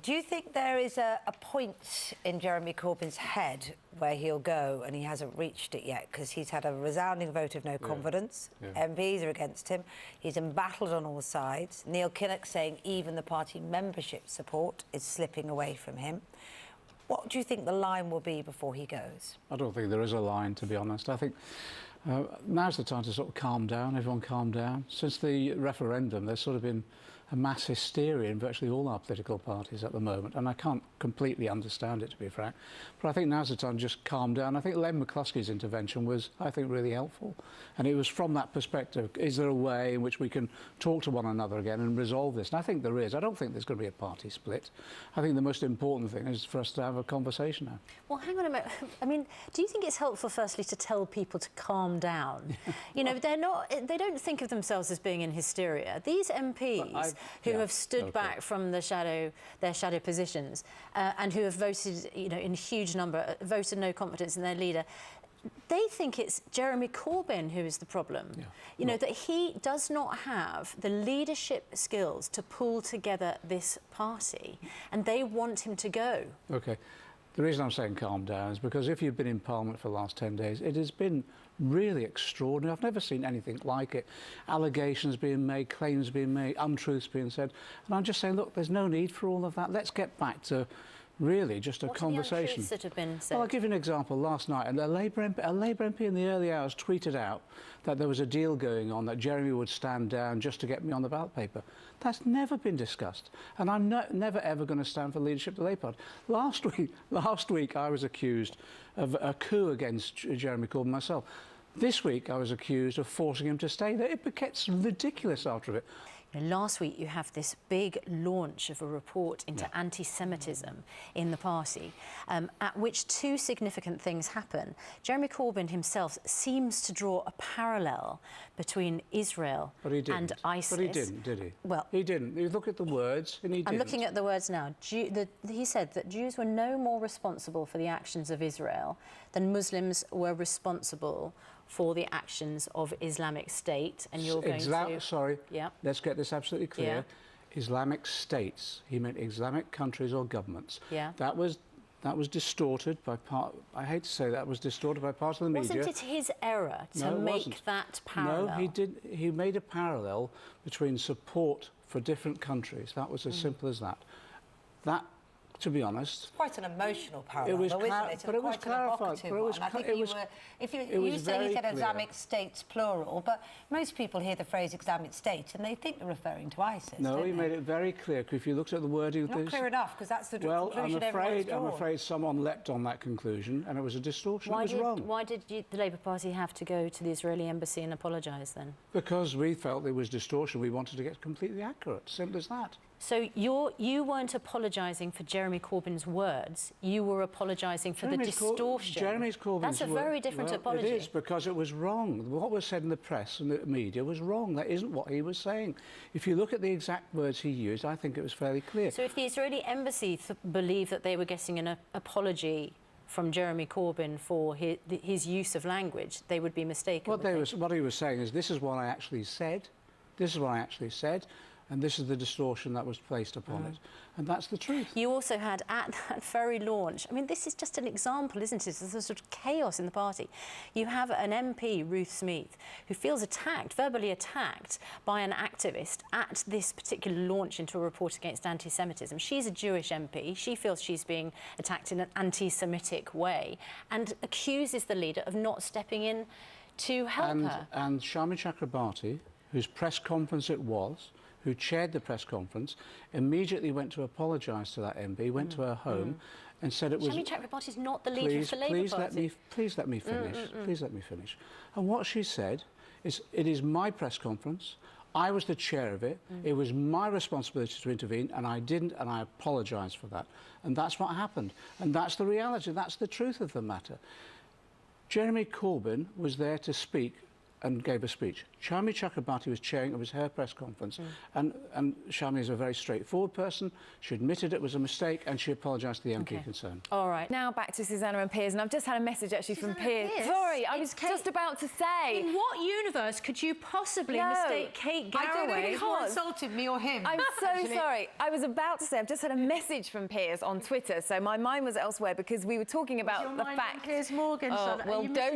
Do you think there is a point in Jeremy Corbyn's head where he'll go and he hasn't reached it yet? Because he's had a resounding vote of no confidence. MPs are against him. He's embattled on all sides. Neil Kinnock saying even the party membership support is slipping away from him. What do you think the line will be before he goes? I don't think there is a line, to be honest. I think now's the time to sort of calm down, everyone calm down. Since the referendum, there's sort of been a mass hysteria in virtually all our political parties at the moment, and I can't completely understand it, to be frank. But I think now's the time to just calm down. I think Len McCluskey's intervention was, I think, really helpful. And it was from that perspective, is there a way in which we can talk to one another again and resolve this? And I think there is. I don't think there's going to be a party split. I think the most important thing is for us to have a conversation now. Well, hang on a minute. I mean, do you think it's helpful, firstly, to tell people to calm down? You know, they don't think of themselves as being in hysteria. These MPs who have stood back from their shadow positions and who have voted, you know, in huge number, voted no confidence in their leader, they think it's Jeremy Corbyn who is the problem. You know, that he does not have the leadership skills to pull together this party, and they want him to go. OK. The reason I'm saying calm down is because if you've been in Parliament for the last 10 days, it has been really extraordinary. I've never seen anything like it. Allegations being made, claims being made, untruths being said. And I'm just saying, look, there's no need for all of that. Let's get back to really just a conversation. What are the untruths that have been said? Well, I'll give you an example. Last night, and a Labour MP in the early hours tweeted out that there was a deal going on, that Jeremy would stand down just to get me on the ballot paper. That's never been discussed. And I'm never, ever going to stand for leadership of the Labour Party. Last week, I was accused of a coup against Jeremy Corbyn myself. This week, I was accused of forcing him to stay there. It gets ridiculous after it. Last week, you have this big launch of a report into anti-Semitism in the party, at which two significant things happen. Jeremy Corbyn himself seems to draw a parallel between Israel and ISIS. But he didn't, did he? Well, he didn't. You look at the words, and he didn't. I'm looking at the words now. He said that Jews were no more responsible for the actions of Israel than Muslims were responsible for the actions of Islamic State, and you're going to... Sorry, let's get this absolutely clear. Islamic states, he meant Islamic countries or governments. That was distorted by part... I hate to say that was distorted by part of the media. Wasn't it his error to make that parallel? No, he made a parallel between support for different countries. That was as simple as that. To be honest, it's quite an emotional parallel, isn't it? But it was clarified. You say he said Islamic states plural, but most people hear the phrase Islamic State and they think they're referring to ISIS. No, he made it very clear. If you looked at the wording, not clear enough, because that's the conclusion everyone's drawn. I'm afraid someone leapt on that conclusion, and it was a distortion. It was wrong. Why did the Labour Party have to go to the Israeli embassy and apologise then? Because we felt there was distortion. We wanted to get completely accurate. Simple as that. So you weren't apologising for Jeremy Corbyn's words. You were apologising for the distortion. Jeremy Corbyn's That's a very different apology. It is, because it was wrong. What was said in the press and the media was wrong. That isn't what he was saying. If you look at the exact words he used, I think it was fairly clear. So if the Israeli embassy believed that they were getting an apology from Jeremy Corbyn for his use of language, they would be mistaken. What he was saying is, this is what I actually said. This is what I actually said. And this is the distortion that was placed upon it. And that's the truth. You also had, at that very launch, I mean, this is just an example, isn't it? There's a sort of chaos in the party. You have an MP, Ruth Smeeth, who feels attacked, verbally attacked, by an activist at this particular launch into a report against anti-Semitism. She's a Jewish MP. She feels she's being attacked in an anti-Semitic way and accuses the leader of not stepping in to help her. And Shami Chakrabarti, whose press conference it was, who chaired the press conference, immediately went to apologise to that MP, went to her home and said it was... Shami Chakrabarti is not the leader of the Labour Party. Please let me finish. Please let me finish. And what she said is, it is my press conference, I was the chair of it, it was my responsibility to intervene, and I didn't, and I apologise for that. And that's what happened. And that's the reality, that's the truth of the matter. Jeremy Corbyn was there to speak and gave a speech. Shami Chakrabarti was chairing of his hair press conference, and Shami is a very straightforward person. She admitted it was a mistake, and she apologised to the MP concerned. All right. Now back to Susanna and Piers, and I've just had a message actually from Piers. Sorry, I was just about to say. In what universe could you possibly mistake Kate Garraway? I don't know if you insulted me or him. I'm so sorry. I was about to say, I've just had a message from Piers on Twitter, so my mind was elsewhere because we were talking about the fact... Piers Morgan, well, don't